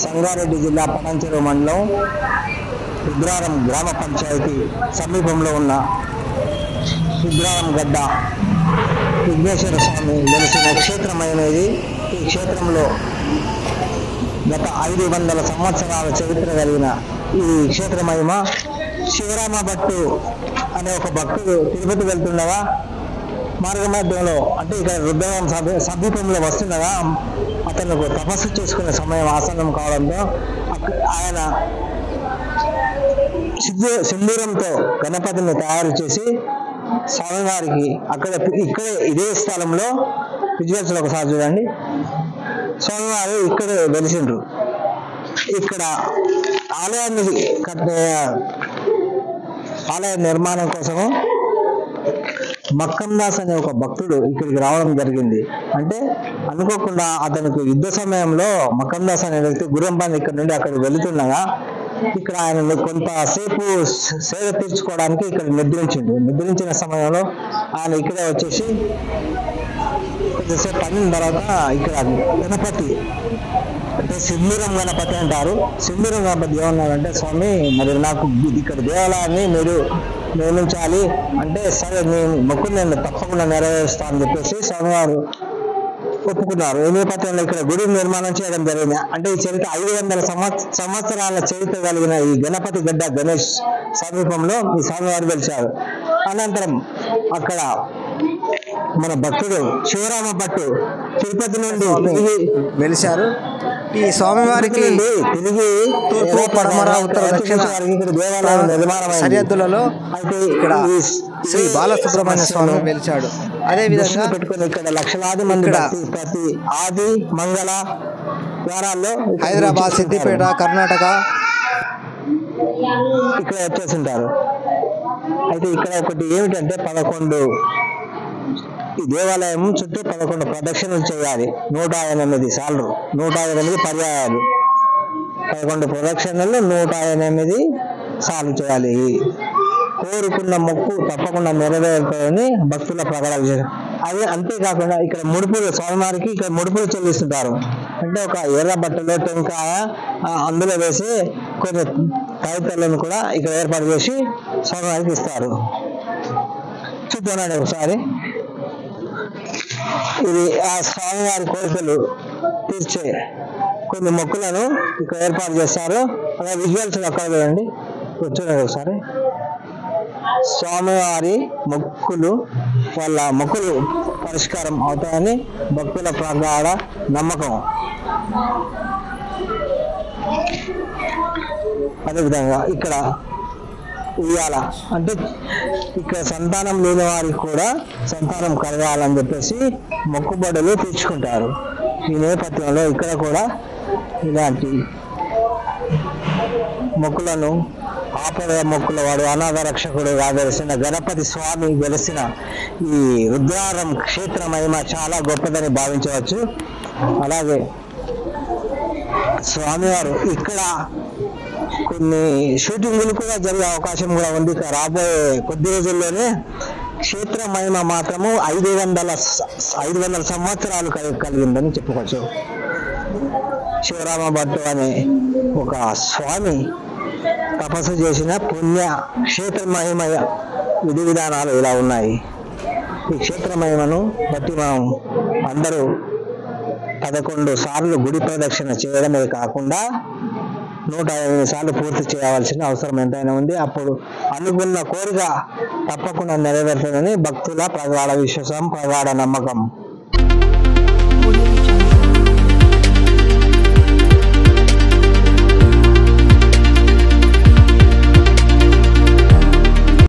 సంగారెడ్డి జిల్లా పటాన్చెరు మండలం రుద్రారం గ్రామ పంచాయతీ సమీపంలో ఉన్న రుద్రారం గడ్డ విఘ్నేశ్వర స్వామి వెలిసిన క్షేత్రమైనది. ఈ క్షేత్రంలో గత 500 సంవత్సరాల చరిత్ర కలిగిన ఈ క్షేత్ర మహిమ శివరామ భట్టు అనే ఒక భక్తుడు తిరుపతి వెళ్తుండగా మార్గ మధ్యంలో అంటే ఇక్కడ రుద్రవరం సమీపంలో వస్తుండగా అతను తపస్సు చేసుకునే సమయం ఆసనం కావడంతో ఆయన సింధూరంతో గణపతిని తయారు చేసి స్వామివారికి ఇక్కడే ఇదే స్థలంలో విజువల్స్లో ఒకసారి చూడండి. స్వామివారు ఇక్కడే వెలిసిండ్రు. ఇక్కడ ఆలయ నిర్మాణం కోసము మక్కం దాస్ అనే ఒక భక్తుడు ఇక్కడికి రావడం జరిగింది. అంటే అనుకోకుండా అతనికి యుద్ధ సమయంలో మక్కం దాస్ అనే వ్యక్తి గుర్రంపైన ఇక్కడ నుండి అక్కడికి వెళుతుండగా ఇక్కడ ఆయన కొంతసేపు సేవ తీర్చుకోవడానికి ఇక్కడ నిద్రించిన సమయంలో ఆయన ఇక్కడే వచ్చేసి కొంచెంసేపు పడిన తర్వాత ఇక్కడ గణపతి అంటే సింధూరం గణపతి అంటారు. సింధూరం గణపతి ఏమన్నారంటే, స్వామి మరి నాకు ఇక్కడ దేవాలయాన్ని మీరు నిర్మించాలి అంటే సరే నేను మొక్కుని నేను తప్పకుండా నెరవేరుస్తాను అని చెప్పేసి స్వామివారు ఒప్పుకున్నారు. ఈ నేపథ్యంలో ఇక్కడ గుడి నిర్మాణం చేయడం జరిగింది. అంటే ఈ చరిత్ర 500 సంవత్సరాల చరిత్ర కలిగిన ఈ గణపతి గడ్డ గణేష్ సమీపంలో ఈ స్వామివారు వెలిచారు. అనంతరం అక్కడ మన భక్తుడు శివరామ భట్టు తిరుపతి నుండి వెలిశారు. ఈ స్వామివారికి తిరిగి తూర్పు, పడమర, ఉత్తర, దక్షిణ దేవాలయం నిర్మాణం సరిహద్దులలో ఇక్కడ శ్రీ బాలసుబ్రహ్మణ్య స్వామి వెలిచాడు. అదే విధంగా పెట్టుకుని ఇక్కడ లక్షలాది మంది ప్రతి ఆది మంగళ వారాల్లో హైదరాబాద్, సిద్దిపేట, కర్ణాటక ఇక్కడ వచ్చేసింటారు. అయితే ఇక్కడ ఒకటి ఏమిటంటే 11 ఈ దేవాలయం చుట్టూ 11 ప్రదక్షిణలు చేయాలి. 108 సార్లు, 108 పర్యాయాలు, 11 ప్రదక్షిణలు 108 సార్లు చేయాలి. కోరుకున్న మొక్కు తప్పకుండా నెరవేరుతాయని భక్తుల ప్రకటన చేశారు. అది అంతేకాకుండా ఇక్కడ ముడుపులు స్వామివారికి ఇక్కడ ముడుపులు చెల్లిస్తుంటారు. అంటే ఒక ఎర్ర బట్టలో టెంకాయ అందులో వేసి కొన్ని తదితరులను కూడా ఇక్కడ ఏర్పాటు చేసి స్వామివారికి ఇస్తారు. చూద్దానండి ఒకసారి. ఇది ఆ స్వామివారి కోరికలు తీర్చే కొన్ని మొక్కులను ఇక్కడ ఏర్పాటు చేస్తారు. అలా విజువల్స్ అక్కడ చూడండి, చూడండి ఒకసారి. స్వామివారి మొక్కులు వాళ్ళ మొక్కులు పరిష్కారం అవుతాయని భక్తుల ప్రగాఢ నమ్మకం. అదేవిధంగా ఇక్కడ ఉయ్యాల అంటే ఇక్కడ సంతానం లేని వారికి కూడా సంతానం కలగాలని చెప్పేసి మొక్కుబడులు తీర్చుకుంటారు. ఈ నేపథ్యంలో ఇక్కడ కూడా ఇలాంటి మొక్కులను ఆపద మొక్కుల వాడు అనాథ రక్షకుడుగా వెలిసిన గణపతి స్వామి వెలిసిన ఈ రుద్రారం క్షేత్ర మహిమ చాలా గొప్పదని భావించవచ్చు. అలాగే స్వామివారు ఇక్కడ కొన్ని షూటింగ్లు కూడా జరిగే అవకాశం కూడా ఉంది. రాబోయే కొద్ది రోజుల్లోనే క్షేత్ర మహిమ మాత్రము 500 సంవత్సరాలు కలిగిందని చెప్పుకోవచ్చు. శివరామ భట్టు అనే ఒక స్వామి తపస్సు చేసిన పుణ్య క్షేత్ర మహిమ విధి విధానాలు ఇలా ఉన్నాయి. ఈ క్షేత్ర మహిమను బట్టి మనం అందరూ 11 సార్లు గుడి ప్రదక్షిణ చేయడమే కాకుండా 108 సార్లు పూర్తి చేయవలసిన అవసరం ఎంతైనా ఉంది. అప్పుడు అనుకున్న కోరిక తప్పకుండా నెరవేరుతుందని భక్తుల ప్రగాఢ విశ్వాసం, ప్రగాఢ నమ్మకం.